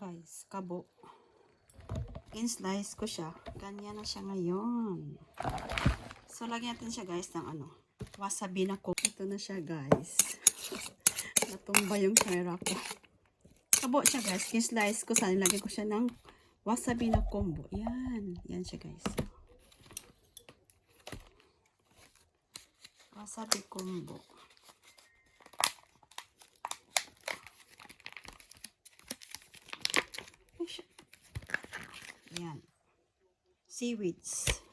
guys, kabo. In-slice ko siya. Ganyan na siya ngayon. So, lagyan natin siya guys ng wasabi na ko. Ito na siya guys. Natumba yung camera ko. Kabo siya guys. In-slice ko. Sana lagyan ko siya ng wasabi na combo. Yan. Yan siya guys. Wasabi combo. Yan. Seaweeds.